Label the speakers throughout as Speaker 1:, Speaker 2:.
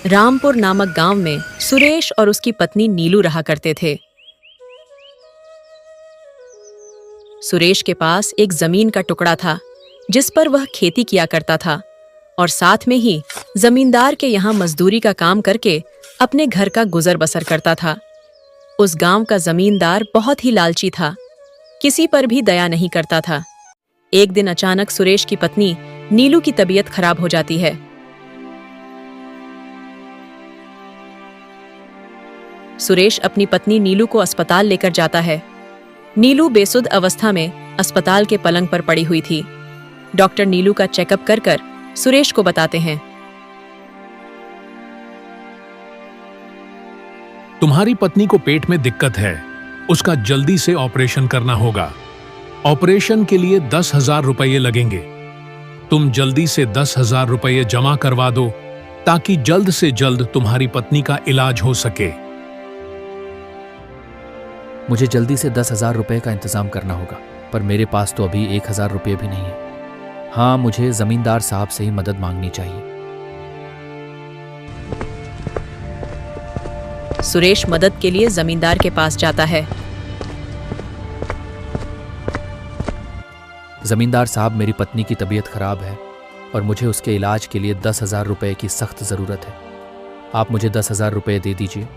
Speaker 1: रामपुर नामक गांव में सुरेश और उसकी पत्नी नीलू रहा करते थे। सुरेश के पास एक जमीन का टुकड़ा था जिस पर वह खेती किया करता था और साथ में ही जमींदार के यहाँ मजदूरी का काम करके अपने घर का गुजर बसर करता था। उस गांव का जमींदार बहुत ही लालची था, किसी पर भी दया नहीं करता था। एक दिन अचानक सुरेश की पत्नी नीलू की तबीयत खराब हो जाती है। सुरेश अपनी पत्नी नीलू को अस्पताल लेकर जाता है। नीलू बेसुध अवस्था में अस्पताल के पलंग पर पड़ी हुई थी। डॉक्टर नीलू का चेकअप कर सुरेश को बताते हैं,
Speaker 2: तुम्हारी पत्नी को पेट में दिक्कत है, उसका जल्दी से ऑपरेशन करना होगा। ऑपरेशन के लिए 10,000 रुपये लगेंगे। तुम जल्दी से 10,000 रुपये जमा करवा दो ताकि जल्द से जल्द तुम्हारी पत्नी का इलाज हो सके।
Speaker 3: मुझे जल्दी से 10,000 रुपये का इंतजाम करना होगा, पर मेरे पास तो अभी 1,000 रुपये भी नहीं है। हाँ, मुझे जमींदार साहब से ही मदद मांगनी चाहिए।
Speaker 1: सुरेश मदद के लिए जमींदार के पास जाता है।
Speaker 3: जमींदार साहब, मेरी पत्नी की तबीयत खराब है और मुझे उसके इलाज के लिए 10,000 रुपये की सख्त ज़रूरत है। आप मुझे 10,000 रुपये दे दीजिए।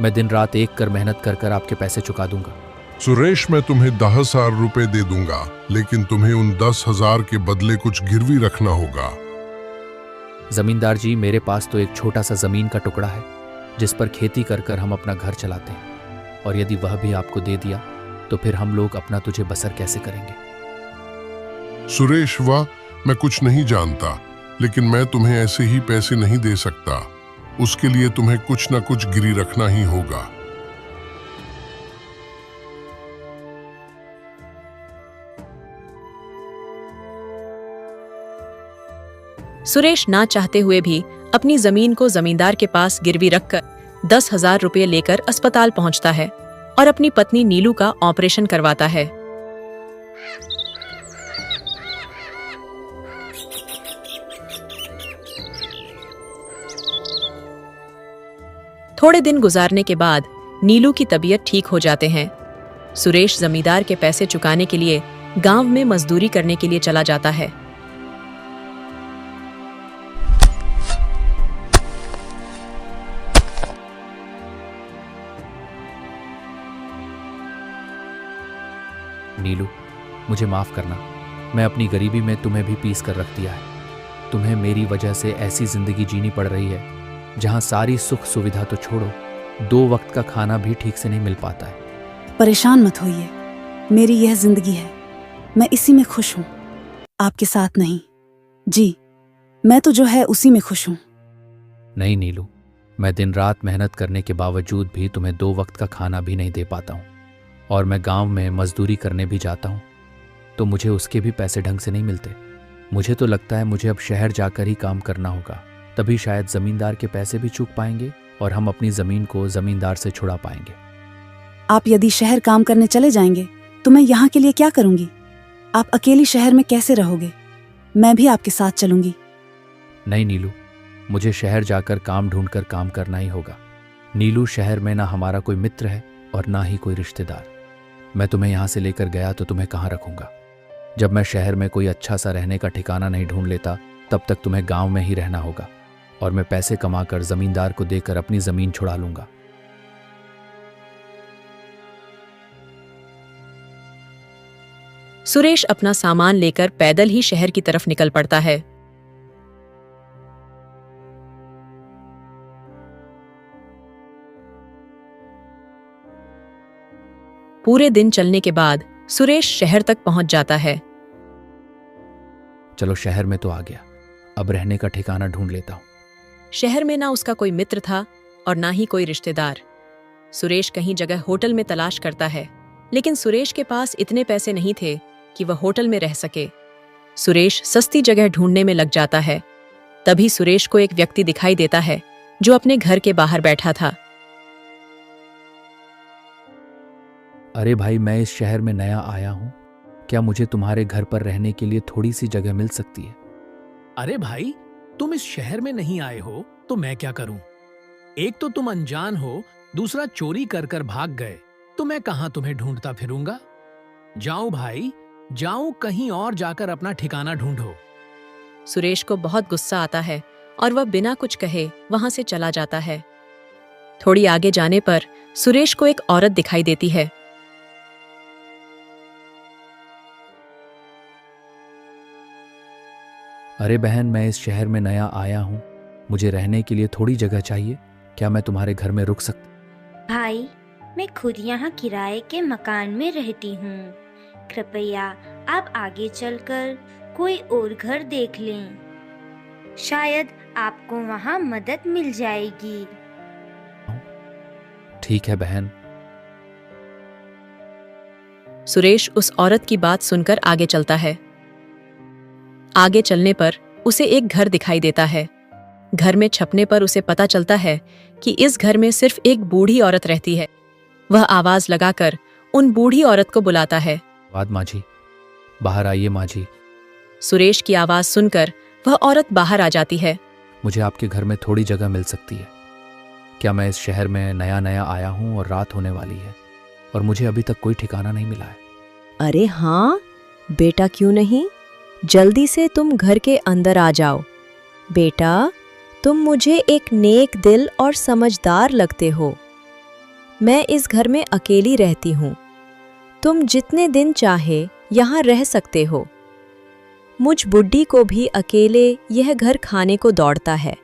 Speaker 3: मैं दिन रात एक कर मेहनत कर आपके पैसे चुका दूंगा।
Speaker 4: सुरेश, मैं तुम्हें 10,000 रुपए दे दूंगा, लेकिन तुम्हें उन 10,000 के बदले कुछ गिरवी रखना होगा।
Speaker 3: जमींदार जी, मेरे पास तो एक छोटा सा जमीन का टुकड़ा है जिस पर खेती कर हम अपना घर चलाते हैं, और यदि वह भी आपको दे दिया तो फिर हम लोग अपना तुझे बसर कैसे करेंगे?
Speaker 4: सुरेश, वाह, मैं कुछ नहीं जानता, लेकिन मैं तुम्हें ऐसे ही पैसे नहीं दे सकता। उसके लिए तुम्हें कुछ ना कुछ गिरी रखना ही होगा।
Speaker 1: सुरेश ना चाहते हुए भी अपनी जमीन को जमींदार के पास गिरवी रखकर 10,000 रुपये लेकर अस्पताल पहुंचता है और अपनी पत्नी नीलू का ऑपरेशन करवाता है। थोड़े दिन गुजारने के बाद नीलू की तबीयत ठीक हो जाते हैं। सुरेश जमींदार के पैसे चुकाने के लिए गांव में मजदूरी करने के लिए चला जाता है।
Speaker 3: नीलू, मुझे माफ करना। मैं अपनी गरीबी में तुम्हें भी पीस कर रख दिया है। तुम्हें मेरी वजह से ऐसी जिंदगी जीनी पड़ रही है जहां सारी सुख सुविधा तो छोड़ो, 2 वक्त का खाना भी ठीक से नहीं मिल पाता है।
Speaker 5: परेशान मत होइए, मेरी यह जिंदगी है, मैं इसी में खुश हूँ, आपके साथ नहीं। जी, मैं तो जो है उसी में खुश हूँ।
Speaker 3: नहीं नीलू, मैं दिन रात मेहनत करने के बावजूद भी तुम्हें 2 वक्त का खाना भी नहीं दे पाता हूँ, और मैं गांव में मजदूरी करने भी जाता हूँ तो मुझे उसके भी पैसे ढंग से नहीं मिलते। मुझे तो लगता है मुझे अब शहर जाकर ही काम करना होगा, तभी शायद जमींदार के पैसे भी चूक पाएंगे और हम अपनी जमीन को जमींदार से छुड़ा पाएंगे।
Speaker 5: आप यदि शहर काम करने चले जाएंगे तो मैं यहाँ के लिए क्या करूँगी? आप अकेली शहर में कैसे रहोगे? मैं भी आपके साथ चलूंगी।
Speaker 3: नहीं नीलू, मुझे शहर जाकर काम ढूंढकर काम करना ही होगा। नीलू, शहर में ना हमारा कोई मित्र है और ना ही कोई रिश्तेदार। मैं तुम्हें यहाँ से लेकर गया तो तुम्हें कहाँ रखूंगा? जब मैं शहर में कोई अच्छा सा रहने का ठिकाना नहीं ढूंढ लेता तब तक तुम्हें गांव में ही रहना होगा, और मैं पैसे कमाकर जमींदार को देकर अपनी जमीन छुड़ा लूंगा।
Speaker 1: सुरेश अपना सामान लेकर पैदल ही शहर की तरफ निकल पड़ता है। पूरे दिन चलने के बाद सुरेश शहर तक पहुंच जाता है।
Speaker 3: चलो, शहर में तो आ गया, अब रहने का ठिकाना ढूंढ लेता हूं।
Speaker 1: शहर में ना उसका कोई मित्र था और ना ही कोई रिश्तेदार। सुरेश कहीं जगह होटल में तलाश करता है, लेकिन सुरेश के पास इतने पैसे नहीं थे कि वह होटल में रह सके। सुरेश सस्ती जगह ढूंढने में लग जाता है। तभी सुरेश को एक व्यक्ति दिखाई देता है जो अपने घर के बाहर बैठा था।
Speaker 3: अरे भाई, मैं इस शहर में नया आया हूं, क्या मुझे तुम्हारे घर पर रहने के लिए थोड़ी सी जगह मिल सकती है?
Speaker 2: अरे भाई, तुम इस शहर में नहीं आए हो तो मैं क्या करूं? एक तो तुम अनजान हो, दूसरा चोरी कर कर भाग गए, तो मैं कहां तुम्हें ढूंढता फिरूंगा। जाओ भाई, जाओ, कहीं और जाकर अपना ठिकाना ढूंढो।
Speaker 1: सुरेश को बहुत गुस्सा आता है और वह बिना कुछ कहे वहां से चला जाता है। थोड़ी आगे जाने पर सुरेश को एक औरत दिखाई देती है।
Speaker 3: अरे बहन, मैं इस शहर में नया आया हूँ, मुझे रहने के लिए थोड़ी जगह चाहिए। क्या मैं तुम्हारे घर में रुक सकती?
Speaker 6: भाई, मैं खुद यहाँ किराए के मकान में रहती हूँ। कृपया आप आगे चलकर कोई और घर देख लें। शायद आपको वहाँ मदद मिल जाएगी।
Speaker 3: ठीक है बहन।
Speaker 1: सुरेश उस औरत की बात सुनकर आगे चलता है। आगे चलने पर उसे एक घर दिखाई देता है। घर में छपने पर उसे पता चलता है कि इस घर में सिर्फ एक बूढ़ी औरत रहती है। वह आवाज लगाकर उन बूढ़ी औरत को बुलाता है।
Speaker 3: बाद माँ जी, बाहर आइए माँ जी।
Speaker 1: सुरेश की आवाज सुनकर वह औरत बाहर आ जाती है।
Speaker 3: मुझे आपके घर में थोड़ी जगह मिल सकती है क्या? मैं इस शहर में नया नया आया हूँ और रात होने वाली है और मुझे अभी तक कोई ठिकाना नहीं मिला है।
Speaker 7: अरे हाँ बेटा, क्यों नहीं, जल्दी से तुम घर के अंदर आ जाओ। बेटा, तुम मुझे एक नेक दिल और समझदार लगते हो। मैं इस घर में अकेली रहती हूँ। तुम जितने दिन चाहे यहाँ रह सकते हो। मुझ बुड्ढी को भी अकेले यह घर खाने को दौड़ता है।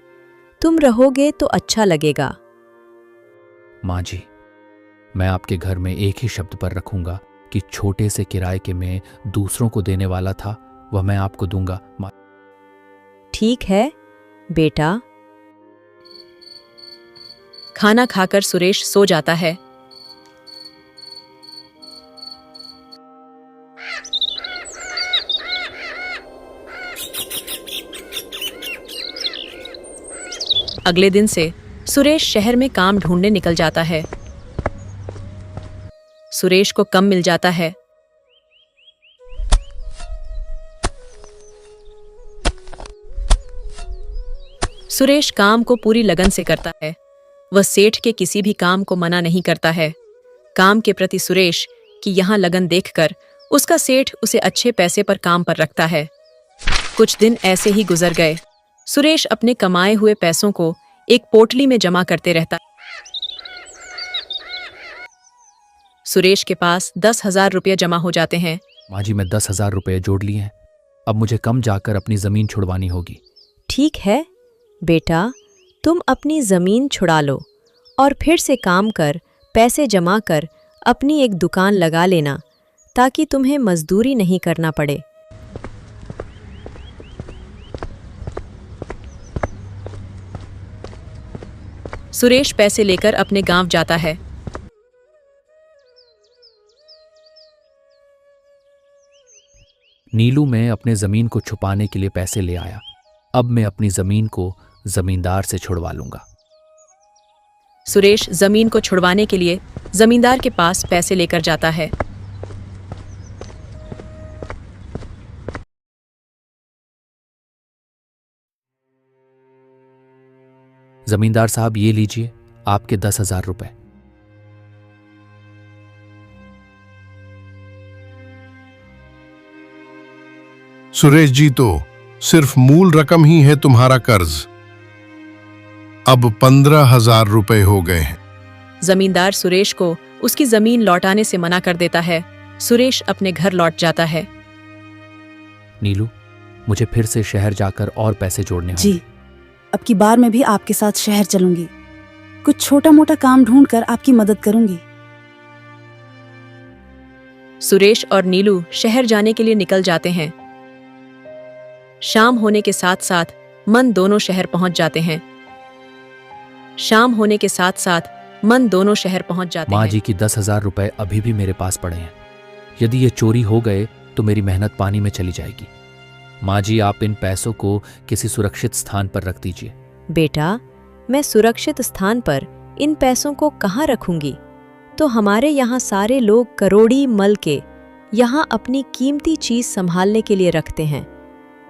Speaker 7: तुम रहोगे तो अच्छा लगेगा।
Speaker 3: माँ जी, मैं आपके घर में एक ही शब्द पर रखूंगा कि छोटे से किराए के मैं दूसरों को देने वाला था, वह मैं आपको दूंगा।
Speaker 7: ठीक है बेटा।
Speaker 1: खाना खाकर सुरेश सो जाता है। अगले दिन से सुरेश शहर में काम ढूंढने निकल जाता है। सुरेश को कम मिल जाता है। सुरेश काम को पूरी लगन से करता है। वह सेठ के किसी भी काम को मना नहीं करता है। काम के प्रति सुरेश की यहाँ लगन देखकर उसका सेठ उसे अच्छे पैसे पर काम पर रखता है। कुछ दिन ऐसे ही गुजर गए। सुरेश अपने कमाए हुए पैसों को एक पोटली में जमा करते रहता। सुरेश के पास 10,000 रुपये जमा हो जाते हैं।
Speaker 3: माँ जी, मैं 10,000 रुपये जोड़ लिए हैं। अब मुझे कम जाकर अपनी जमीन छुड़वानी होगी।
Speaker 7: ठीक है बेटा, तुम अपनी जमीन छुड़ा लो और फिर से काम कर पैसे जमा कर अपनी एक दुकान लगा लेना, ताकि तुम्हें मजदूरी नहीं करना पड़े।
Speaker 1: सुरेश पैसे लेकर अपने गांव जाता है।
Speaker 3: नीलू, मैं अपने जमीन को छुपाने के लिए पैसे ले आया। अब मैं अपनी जमीन को जमींदार से छुड़वा लूंगा।
Speaker 1: सुरेश जमीन को छुड़वाने के लिए जमींदार के पास पैसे लेकर जाता है।
Speaker 3: जमींदार साहब, ये लीजिए आपके 10,000 रुपए।
Speaker 4: सुरेश जी, तो सिर्फ मूल रकम ही है तुम्हारा कर्ज। अब 15,000 रुपए हो गए हैं।
Speaker 1: जमींदार सुरेश को उसकी जमीन लौटाने से मना कर देता है। सुरेश अपने घर लौट जाता है।
Speaker 3: नीलू, मुझे फिर से शहर जाकर और पैसे जोड़ने होंगे।
Speaker 5: जी, अब की बार मैं भी आपके साथ शहर चलूंगी। कुछ छोटा मोटा काम ढूंढकर आपकी मदद करूंगी।
Speaker 1: सुरेश और नीलू शहर जाने के लिए निकल जाते हैं। शाम होने के साथ साथ मन दोनों शहर पहुंच जाते हैं। शाम होने के साथ साथ मन दोनों शहर पहुंच जाते
Speaker 3: माँ
Speaker 1: हैं।
Speaker 3: जी की 10,000 रुपए अभी भी मेरे पास पड़े हैं। यदि ये चोरी हो गए तो मेरी मेहनत पानी में चली जाएगी। माँ जी, आप इन पैसों को किसी सुरक्षित स्थान पर रख दीजिए।
Speaker 7: बेटा, मैं सुरक्षित स्थान पर इन पैसों को कहाँ रखूंगी? तो हमारे यहाँ सारे लोग करोड़ी मल के यहाँ अपनी कीमती चीज संभालने के लिए रखते हैं।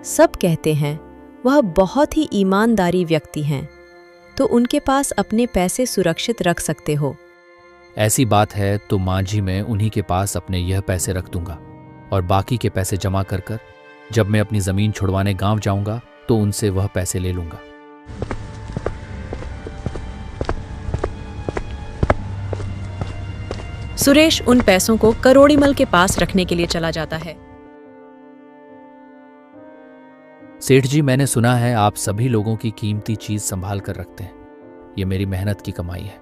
Speaker 7: सब कहते हैं वह बहुत ही ईमानदारी व्यक्ति हैं। तो उनके पास अपने पैसे सुरक्षित रख सकते हो।
Speaker 3: ऐसी बात है तो माँ जी, मैं उन्हीं के पास अपने यह पैसे रख दूंगा और बाकी के पैसे जमा कर कर जब मैं अपनी जमीन छुड़वाने गांव जाऊंगा तो उनसे वह पैसे ले लूंगा।
Speaker 1: सुरेश उन पैसों को करोड़ीमल के पास रखने के लिए चला जाता है।
Speaker 3: सेठ जी, मैंने सुना है आप सभी लोगों की कीमती चीज संभाल कर रखते हैं। यह मेरी मेहनत की कमाई है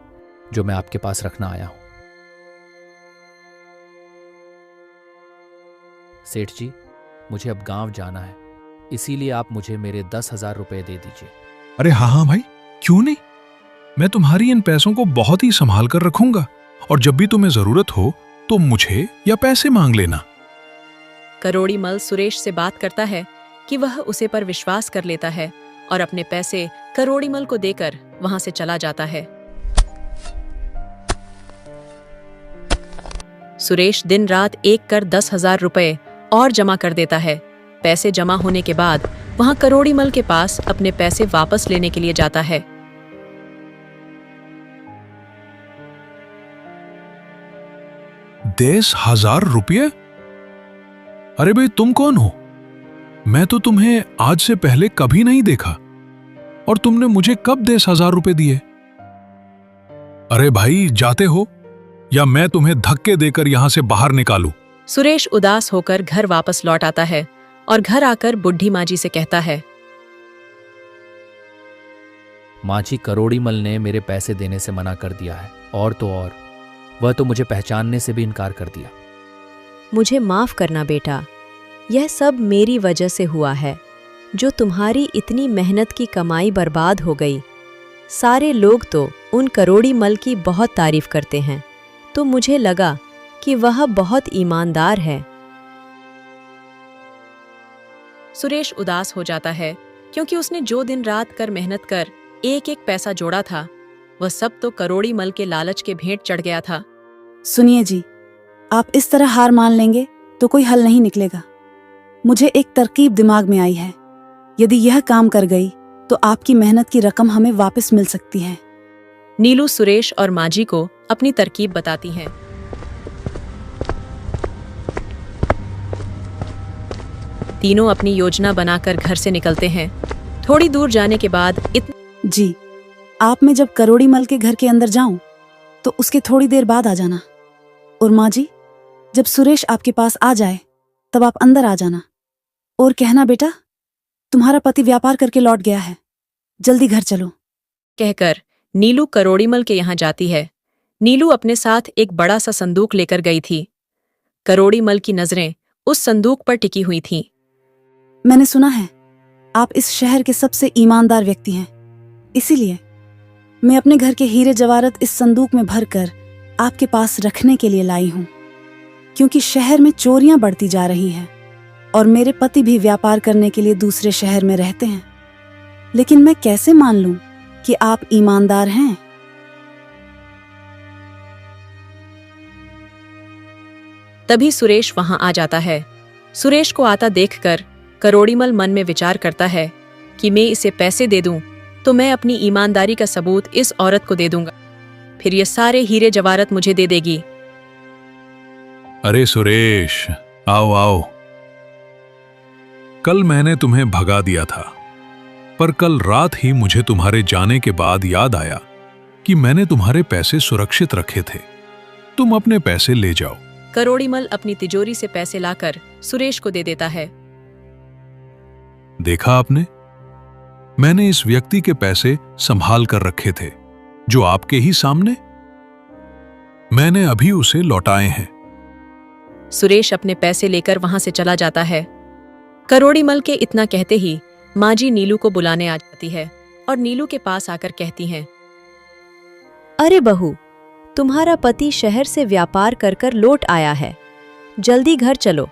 Speaker 3: जो मैं आपके पास रखना आया हूं। सेठ जी, मुझे अब गांव जाना है, इसीलिए आप मुझे मेरे 10,000 रुपए दे दीजिए।
Speaker 2: अरे हाँ हाँ भाई, क्यों नहीं। मैं तुम्हारी इन पैसों को बहुत ही संभाल कर रखूंगा और जब भी तुम्हें जरूरत हो तो मुझे या पैसे मांग लेना।
Speaker 1: करोड़ीमल सुरेश से बात करता है कि वह उसे पर विश्वास कर लेता है और अपने पैसे करोड़ीमल को देकर वहां से चला जाता है। सुरेश दिन रात एक कर 10,000 रुपए और जमा कर देता है। पैसे जमा होने के बाद वहां करोड़ीमल के पास अपने पैसे वापस लेने के लिए जाता है।
Speaker 2: 10,000 रुपये? अरे भाई, तुम कौन हो? मैं तो तुम्हें आज से पहले कभी नहीं देखा और तुमने मुझे कब 10,000 रुपये दिए? अरे भाई, जाते हो या मैं तुम्हें धक्के देकर यहां से बाहर निकालूं?
Speaker 1: सुरेश उदास होकर घर वापस लौट आता है और घर आकर बुढ़ी माँ जी से कहता है,
Speaker 3: माँ जी, करोड़ीमल ने मेरे पैसे देने से मना कर दिया है और तो और वह तो मुझे पहचानने से भी इनकार कर दिया।
Speaker 7: मुझे माफ करना बेटा, यह सब मेरी वजह से हुआ है जो तुम्हारी इतनी मेहनत की कमाई बर्बाद हो गई। सारे लोग तो उन करोड़ीमल की बहुत तारीफ करते हैं, तो मुझे लगा कि वह बहुत ईमानदार है।
Speaker 1: सुरेश उदास हो जाता है क्योंकि उसने जो दिन रात कर मेहनत कर एक एक पैसा जोड़ा था वह सब तो करोड़ीमल के लालच के भेंट चढ़ गया था।
Speaker 5: सुनिए जी, आप इस तरह हार मान लेंगे तो कोई हल नहीं निकलेगा। मुझे एक तरकीब दिमाग में आई है। यदि यह काम कर गई तो आपकी मेहनत की रकम हमें वापस मिल सकती है।
Speaker 1: नीलू सुरेश और माजी को अपनी तरकीब बताती हैं। तीनों अपनी योजना बनाकर घर से निकलते हैं। थोड़ी दूर जाने के बाद
Speaker 5: जी, आप मैं जब करोड़ीमल के घर के अंदर जाऊं तो उसके थोड़ी देर बाद आ जाना। और माँ जी, जब सुरेश आपके पास आ जाए तब आप अंदर आ जाना और कहना, बेटा तुम्हारा पति व्यापार करके लौट गया है, जल्दी घर चलो।
Speaker 1: कहकर नीलू करोड़ीमल के यहाँ जाती है। नीलू अपने साथ एक बड़ा सा संदूक लेकर गई थी। करोड़ीमल की नजरें उस संदूक पर टिकी हुई थीं।
Speaker 5: मैंने सुना है आप इस शहर के सबसे ईमानदार व्यक्ति हैं, इसीलिए मैं अपने घर के हीरे जवाहरात इस संदूक में भरकर आपके पास रखने के लिए लाई हूं, क्योंकि शहर में चोरियां बढ़ती जा रही हैं और मेरे पति भी व्यापार करने के लिए दूसरे शहर में रहते हैं। लेकिन मैं कैसे मान लूं कि आप ईमानदार हैं?
Speaker 1: तभी सुरेश वहां आ जाता है। सुरेश को आता देखकर करोड़ीमल मन में विचार करता है कि मैं इसे पैसे दे दूं तो मैं अपनी ईमानदारी का सबूत इस औरत को दे दूंगा, फिर ये सारे हीरे जवाहरात मुझे दे देगी।
Speaker 2: अरे सुरेश, आओ आओ। कल मैंने तुम्हें भगा दिया था, पर कल रात ही मुझे तुम्हारे जाने के बाद याद आया कि मैंने तुम्हारे पैसे सुरक्षित रखे थे। तुम अपने पैसे ले जाओ।
Speaker 1: करोड़ीमल अपनी तिजोरी से पैसे लाकर सुरेश को दे देता है।
Speaker 2: देखा आपने, मैंने इस व्यक्ति के पैसे संभाल कर रखे थे जो आपके ही सामने। मैंने अभी उसे लौटाए हैं।
Speaker 1: सुरेश अपने पैसे लेकर वहां से चला जाता है। करोड़ीमल के इतना कहते ही माजी नीलू को बुलाने आ जाती है और नीलू के पास आकर कहती हैं,
Speaker 7: अरे बहू, तुम्हारा पति शहर से व्यापार कर कर लौट आया है, जल्दी घर चलो।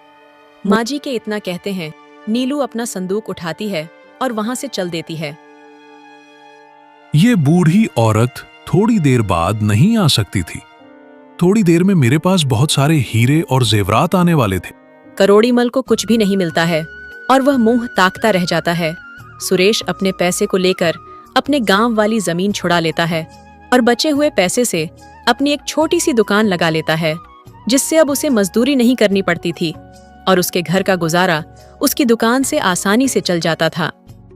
Speaker 1: माजी के इतना कहते हैं नीलू अपना संदूक उठाती है और वहां से चल देती है।
Speaker 2: ये बूढ़ी औरत थोड़ी देर बाद नहीं आ सकती थी। थोड़ी देर में मेरे पास बहुत सारे हीरे और जेवरात आने वाले थे।
Speaker 1: करोड़ीमल को कुछ भी नहीं मिलता है और वह मुंह ताकता रह जाता है। सुरेश अपने पैसे को लेकर अपने गांव वाली जमीन छुड़ा लेता है और बचे हुए पैसे से अपनी एक छोटी सी दुकान लगा लेता है, जिससे अब उसे मजदूरी नहीं करनी पड़ती थी और उसके घर का गुजारा उसकी दुकान से आसानी से चल जाता था।